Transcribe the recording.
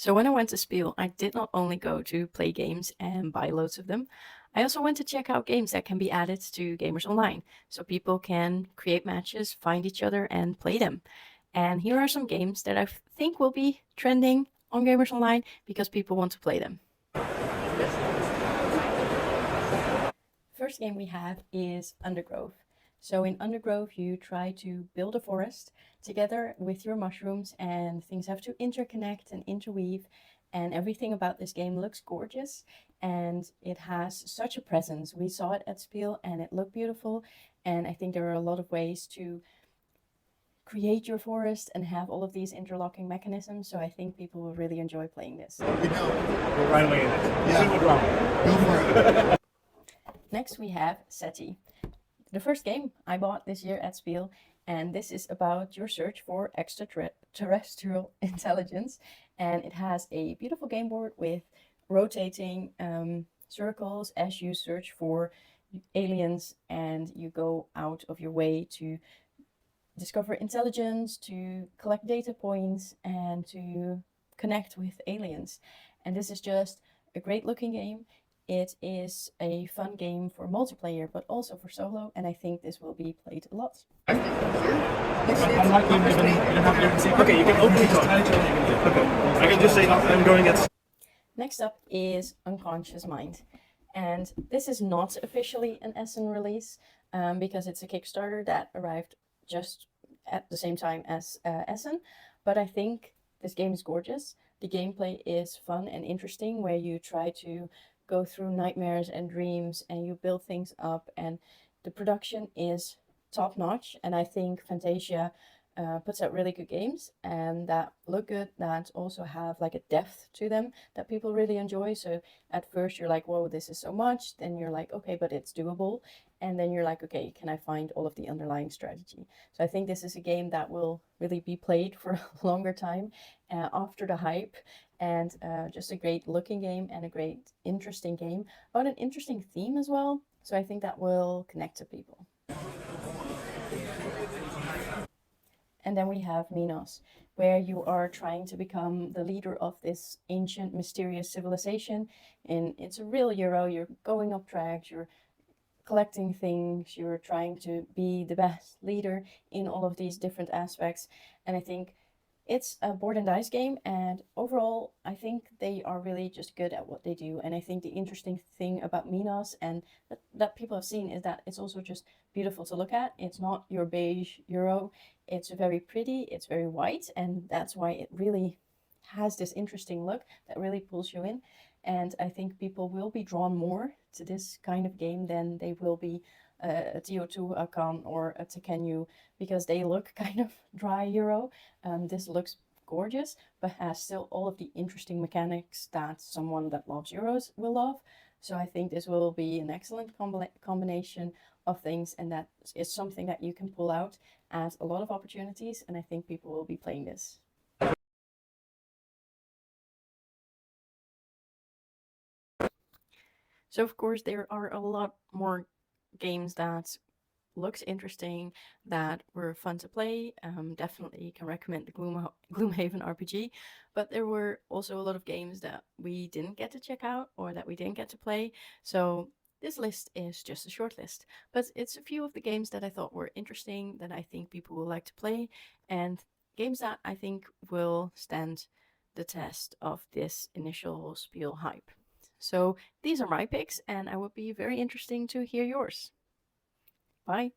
So when I went to Spiel, I did not only go to play games and buy loads of them, I also went to check out games that can be added to Gamers.Online, so people can create matches, find each other, and play them. And here are some games that I think will be trending on Gamers.Online because people want to play them. First game we have is Undergrove. So in Undergrove, you try to build a forest together with your mushrooms, and things have to interconnect and interweave. And everything about this game looks gorgeous, and it has such a presence. We saw it at Spiel and it looked beautiful. And I think there are a lot of ways to create your forest and have all of these interlocking mechanisms. So I think people will really enjoy playing this. We go. We're right away in it. Yeah. Single drum. Go for it. Next we have SETI, the first game I bought this year at Spiel, and this is about your search for extraterrestrial intelligence. And it has a beautiful game board with rotating circles as you search for aliens, and you go out of your way to discover intelligence, to collect data points, and to connect with aliens. And this is just a great looking game. It is a fun game for multiplayer, but also for solo, and I think this will be played a lot. I'm not going to give any. You don't have to even say. Okay, you can openly just tell each other. Okay, I can just say I'm going at. Next up is Unconscious Mind. And this is not officially an Essen release because it's a Kickstarter that arrived just at the same time as Essen. But I think this game is gorgeous. The gameplay is fun and interesting, where you try to go through nightmares and dreams and you build things up, and the production is top notch. And I think Fantasia puts out really good games and that look good, that also have like a depth to them that people really enjoy. So at first you're like, whoa, this is so much. Then you're like, okay, but it's doable. And then you're like, okay, can I find all of the underlying strategy? So I think this is a game that will really be played for a longer time after the hype. And just a great looking game and a great interesting game about an interesting theme as well. So I think that will connect to people. And then we have Minos, where you are trying to become the leader of this ancient, mysterious civilization. And it's a real Euro. You're going up tracks, you're collecting things, you're trying to be the best leader in all of these different aspects. And I think it's a board and dice game, and overall I think they are really just good at what they do. And I think the interesting thing about Minos and that people have seen is that it's also just beautiful to look at. It's not your beige Euro, it's very pretty, it's very white, and that's why it really has this interesting look that really pulls you in. And I think people will be drawn more to this kind of game than they will be a TO2, a Khan, or a Tekenyu, because they look kind of dry Euro. This looks gorgeous, but has still all of the interesting mechanics that someone that loves Euros will love. So I think this will be an excellent combination of things, and that is something that you can pull out as a lot of opportunities, and I think people will be playing this. So of course there are a lot more games that looks interesting, that were fun to play. Definitely can recommend the Gloomhaven RPG, but there were also a lot of games that we didn't get to check out or that we didn't get to play. So this list is just a short list, but it's a few of the games that I thought were interesting, that I think people will like to play, and games that I think will stand the test of this initial Spiel hype. So these are my picks, and I would be very interesting to hear yours. Bye.